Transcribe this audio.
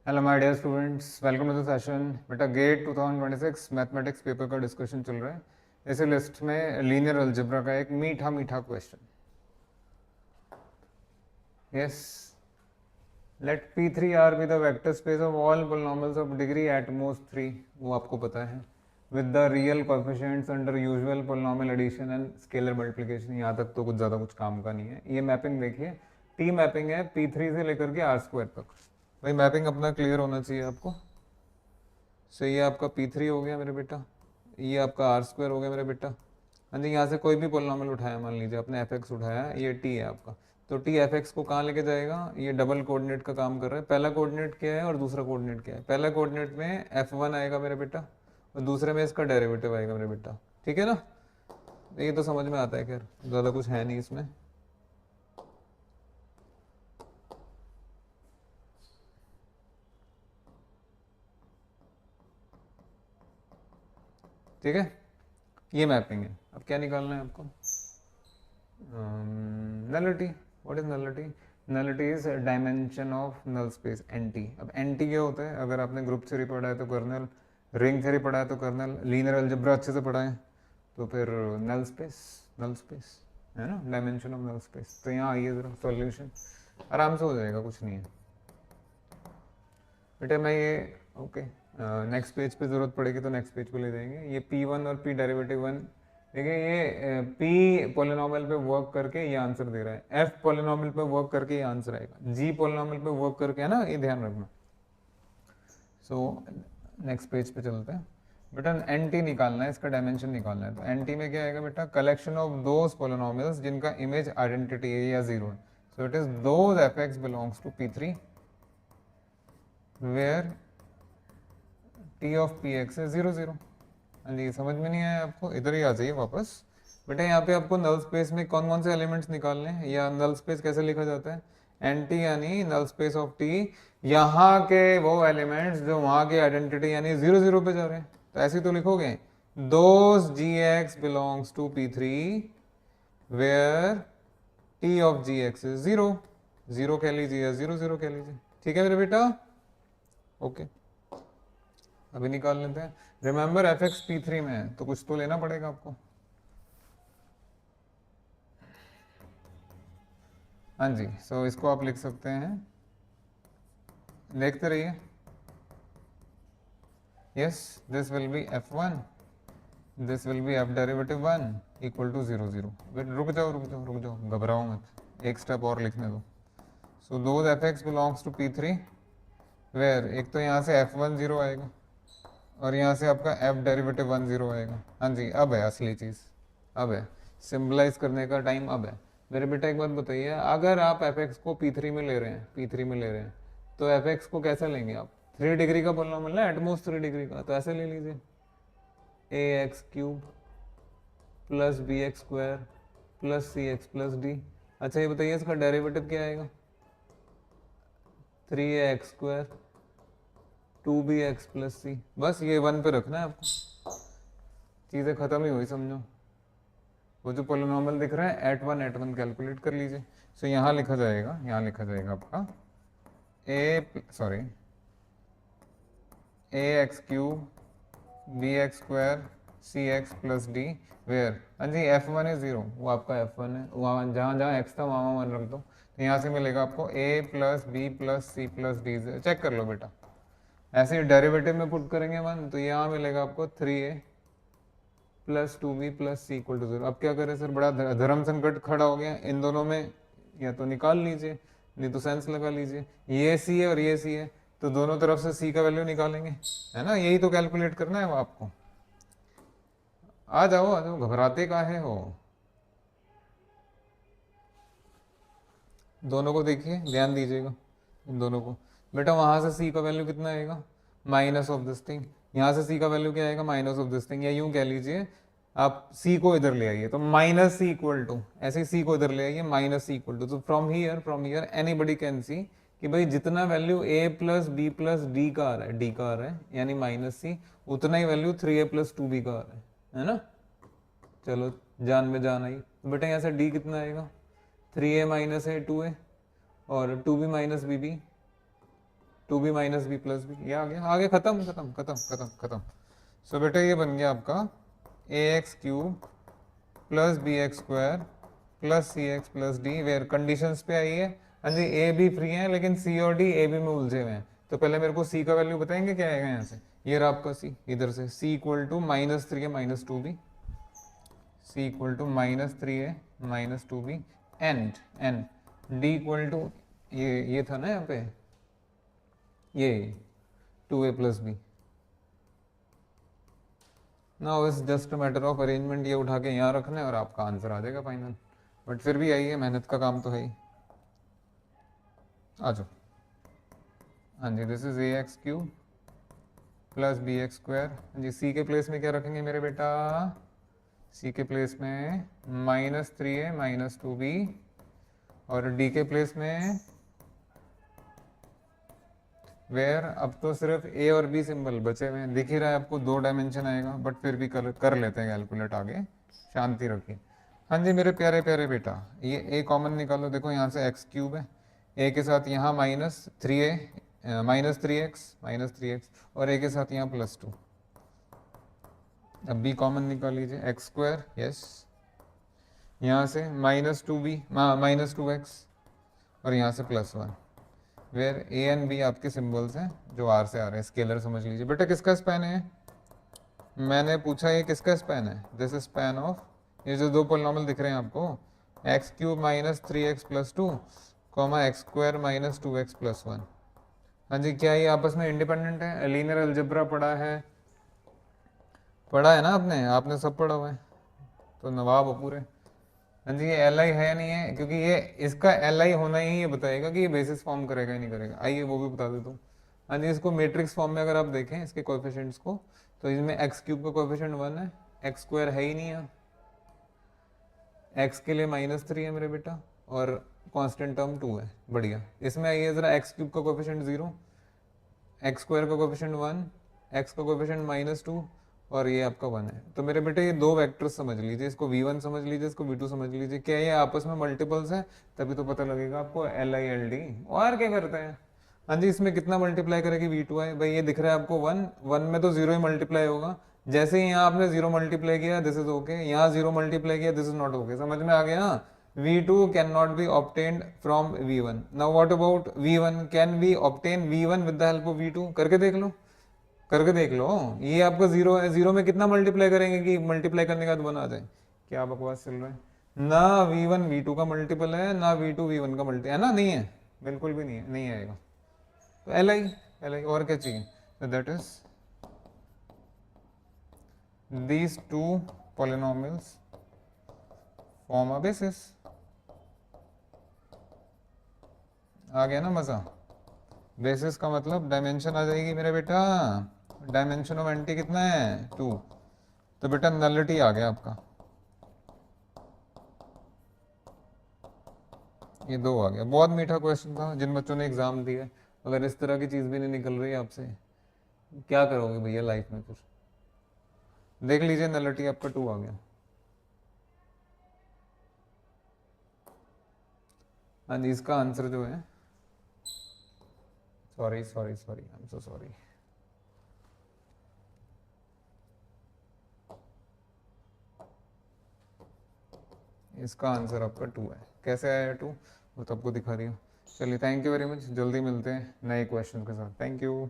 Hello my dear students, welcome to the session. बेटा GATE 2026 mathematics paper का discussion चल रहा है। इसी लिस्ट में लीनियर अलजेब्रा का एक मीठा मीठा question. Yes, let P3R be the vector space of all polynomials of degree at most 3। वो आपको पता है, with the real coefficients under usual polynomial addition and scalar multiplication. यहाँ तक तो कुछ ज़्यादा कुछ काम का नहीं है। ये मैपिंग देखिए, टी मैपिंग है P3 से लेकर के R² तक। भाई मैपिंग अपना क्लियर होना चाहिए आपको। सो ये आपका P3 हो गया मेरे बेटा, ये आपका R² हो गया मेरे बेटा। हाँ जी, यहाँ से कोई भी पॉलिनॉमियल उठाया, मान लीजिए आपने fx उठाया, ये t है आपका, तो t fx को कहाँ लेके जाएगा? ये डबल कोऑर्डिनेट का काम कर रहा है। पहला कोऑर्डिनेट क्या है और दूसरा कोऑर्डिनेट क्या है? पहला कोऑर्डिनेट में f1 आएगा मेरे बेटा और दूसरे में इसका डेरिवेटिव आएगा मेरे बेटा। ठीक है ना? ये तो समझ में आता है, खैर ज़्यादा कुछ है नहीं इसमें। ठीक है, ये मैपिंग है। अब क्या निकालना है आपको? nullity. What is nullity? Nullity is dimension of null space, NT। अब NT क्या होता है? अगर आपने ग्रुप थ्योरी पढ़ा है तो कर्नल, रिंग थ्योरी पढ़ा है तो कर्नल, लीनियर अलजेब्रा अच्छे से पढ़ा है तो फिर नल स्पेस, नल स्पेस है ना, डायमेंशन ऑफ नल स्पेस। तो यहाँ आइए ज़रा, सॉल्यूशन आराम से हो जाएगा, कुछ नहीं है बेटा। मैं ये ओके, नेक्स्ट पेज पे ज़रूरत पड़ेगी तो नेक्स्ट पेज पे ले जाएंगे। ये P1 और P डेरिवेटिव 1, देखिए ये P पॉलिनॉमियल पे वर्क करके ये आंसर दे रहा है, F पॉलिनॉमियल पे वर्क करके ये आंसर आएगा, G पॉलिनॉमियल पे वर्क करके, है ना, ये ध्यान रखना। सो नेक्स्ट पेज पे चलते हैं बेटा। NT निकालना है, इसका डायमेंशन निकालना है। तो NT में क्या आएगा बेटा? कलेक्शन ऑफ दोज पॉलिनॉमियल्स जिनका इमेज आइडेंटिटी है या जीरो है। So it is those fx belongs to P3 where T of P X है 0 0। हाँ जी, समझ में नहीं आया आपको? इधर ही आ जाइए वापस बेटा। यहाँ पे आपको नल स्पेस में कौन कौन से एलिमेंट्स निकालने हैं, या नल स्पेस कैसे लिखा जाता है? एन टी यानी नल स्पेस ऑफ टी, यहाँ के वो एलिमेंट्स जो वहाँ की आइडेंटिटी यानी 0 0 पे जा रहे हैं। तो ऐसे तो लिखोगे, those G X belongs to P3 where T of G X is 0 0 कह लीजिए या 0 0 कह लीजिए। ठीक है मेरे बेटा? ओके, अभी निकाल लेते हैं। रिमेंबर fx P3 में है तो कुछ तो लेना पड़ेगा आपको। हाँ जी, सो इसको आप लिख सकते हैं, देखते रहिए। Yes, this will be f1, this will be f derivative 1 equal to 0 0। रुक जाओ रुक जाओ रुक जाओ, घबराओ मत, एक स्टेप और लिखने दो। So those fx belongs to P3 where, एक तो यहाँ से f1 0 आएगा और यहाँ से आपका f डेरिवेटिव 1 0 आएगा। हाँ जी, अब है असली चीज़, अब है सिंबलाइज करने का टाइम, अब है। मेरे बेटा एक बात बताइए, अगर आप fx को P3 में ले रहे हैं, P3 में ले रहे हैं, तो fx को कैसे लेंगे आप? 3 डिग्री का पॉलिनॉमियल ना, एटमोस्ट 3 डिग्री का, तो ऐसे ले लीजिए, ax³ plus bx² plus cx plus d। अच्छा ये बताइए इसका डेरिवेटिव क्या आएगा? 3ax² 2bx plus c। बस ये 1 पे रखना है आपको, चीज़ें खत्म ही हुई समझो। वो जो पोलिनोमियल दिख रहा है एट वन कैलकुलेट कर लीजिए। सो यहाँ लिखा जाएगा, यहाँ लिखा जाएगा आपका ax³ bx² cx plus d where, हाँ जी f1 है 0, वो आपका f1 है, वहाँ जहाँ जहाँ x था वहाँ 1 रख दो। तो यहाँ से मिलेगा आपको a plus B plus C plus D. Check कर लो बेटा, ऐसे ही डेरिवेटिव में पुट करेंगे 1 तो यहाँ मिलेगा आपको 3a plus 2b plus C equal to 0। अब क्या करें सर, बड़ा धर्म संकट खड़ा हो गया इन दोनों में, या तो निकाल लीजिए नहीं तो सेंस लगा लीजिए। ये सी है और ये सी है, तो दोनों तरफ से सी का वैल्यू निकालेंगे, है ना? यही तो कैलकुलेट करना है वो आपको। आ जाओ, घबराते काहे हो? दोनों को देखिए, ध्यान दीजिएगा इन दोनों को। बेटा वहां से सी का वैल्यू कितना आएगा? Minus of this thing. यहाँ से सी का वैल्यू क्या आएगा? Minus of this thing. या यूं कह लीजिए, आप सी को इधर ले आइए तो माइनस सी इक्वल टू, ऐसे सी को इधर ले आइए माइनस सी इक्वल टू। तो from here anybody can see कि भाई जितना वैल्यू ए प्लस बी प्लस डी का आ रहा है, डी का आ रहा है यानी माइनस सी, उतना ही वैल्यू 3a प्लस 2b का आ रहा है ना? चलो, जान में जान आई। तो बेटा यहाँ से डी कितना आएगा? 3a माइनस है 2a और 2b minus B B to B minus B plus B, ये आ गया, आगे खत्म खत्म खत्म खत्म खत्म। सो बेटा ये बन गया आपका a x cube plus b x square plus c x plus d, where conditions पे आई है। हाँ जी, ए बी फ्री है लेकिन सी और डी ए बी में उलझे हुए हैं, तो पहले मेरे को सी का वैल्यू बताएंगे क्या आएगा यहाँ से, ये रहा आपका सी, इधर से c equal to minus three है minus two b, c equal to minus three है minus two b, and n d equal to ये था ना यहाँ पे, ये two a plus b. Now it's just a matter of arrangement, ये उठा के यहाँ रखना है और आपका आंसर आ जाएगा फाइनल। बट फिर भी आइए, मेहनत का काम तो है ही, आ जाओ। हाँ जी, this is a x cube plus b x square. हाँ जी, सी के प्लेस में क्या रखेंगे मेरे बेटा, सी के प्लेस में माइनस थ्री है माइनस टू बी, और डी के प्लेस में वेयर, अब तो सिर्फ ए और बी सिंबल बचे हुए हैं, दिख ही रहा है आपको, दो डायमेंशन आएगा, बट फिर भी कर लेते हैं कैलकुलेट, आगे शांति रखिए। हाँ जी मेरे प्यारे प्यारे बेटा, ये ए कॉमन निकालो, देखो यहाँ से एक्स क्यूब है, ए के साथ यहाँ minus three A minus three X और ए के साथ यहाँ प्लस टू। अब बी कॉमन निकाल लीजिए, एक्स स्क्वायर, यस, यहाँ से minus two B minus two X और यहाँ से plus one, where A and B आपके सिंबल्स हैं जो आर से आ रहे हैं, स्केलर समझ लीजिए। बेटा किसका स्पैन है, मैंने पूछा ये किसका स्पैन है, दिस स्पैन ऑफ, ये जो दो पोलिनोमियल दिख रहे हैं आपको, x cube minus three x plus two comma x square minus two x plus one. हाँ जी, क्या ये आपस में इंडिपेंडेंट है, लीनियर अलजेब्रा पढ़ा है ना आपने सब पढ़ा हुआ है, तो नवाब हो पूरे। हाँ जी, ये एल आई है या नहीं है, क्योंकि ये इसका एल आई होना ही ये बताएगा कि ये बेसिस फॉर्म करेगा या नहीं करेगा, आइए वो भी बता देता हूँ। हाँ जी, इसको मैट्रिक्स फॉर्म में अगर आप देखें इसके कोएफिशिएंट्स को, तो इसमें एक्स क्यूब का कोएफिशिएंट वन है, एक्स स्क्वायर है ही नहीं है, एक्स के लिए माइनस थ्री है मेरे बेटा, और कांस्टेंट टर्म टू है, बढ़िया। इसमें आइए जरा, एक्स क्यूब का कोएफिशिएंट जीरो, एक्स स्क्वायर का कोएफिशिएंट वन, एक्स का कोएफिशिएंट माइनस टू, और ये आपका वन है। तो मेरे बेटे ये दो वेक्टर्स समझ लीजिए, इसको v1 समझ लीजिए, इसको v2 समझ लीजिए, क्या ये आपस में मल्टीपल्स हैं, तभी तो पता लगेगा आपको एल आई एल डी। और क्या करते हैं, हाँ जी, इसमें कितना मल्टीप्लाई करेगी v2 है, भाई ये दिख रहा है आपको वन, वन में तो जीरो ही मल्टीप्लाई होगा, जैसे ही यहाँ आपने जीरो मल्टीप्लाई किया दिस इज ओके, यहाँ जीरो मल्टीप्लाई किया दिस इज नॉट ओके, समझ में आ गया। v2 can not be obtained from v1। Now what about v1, can be obtain v1 with the help of v2, करके देख लो। ये आपका जीरो है, जीरो में कितना मल्टीप्लाई करेंगे कि मल्टीप्लाई करने के बाद वन आ जाए, क्या बकवास चल रहा है, ना v1 v2 का मल्टीपल है, ना v2 v1 का मल्टीपल है ना, नहीं है, बिल्कुल भी नहीं है, नहीं आएगा। तो एल आई और क्या चाहिए, तो that is these two polynomials form a basis. आ गया ना मजा, बेसिस का मतलब डायमेंशन आ जाएगी मेरे बेटा, डायमेंशन ऑफ एंटी कितना है, टू, तो बेटा नलिटी आ गया आपका, ये दो आ गया। बहुत मीठा क्वेश्चन था, जिन बच्चों ने एग्जाम दिया, अगर इस तरह की चीज भी नहीं निकल रही आपसे, क्या करोगे भैया लाइफ में फिर, देख लीजिए नलिटी आपका टू आ गया। हाँ जी, इसका आंसर जो है, sorry sorry sorry, I am so sorry, इसका आंसर आपका टू है। कैसे आया टू, वो तो आपको दिखा दिया। चलिए, थैंक यू वेरी मच, जल्दी मिलते हैं नए क्वेश्चन के साथ, थैंक यू।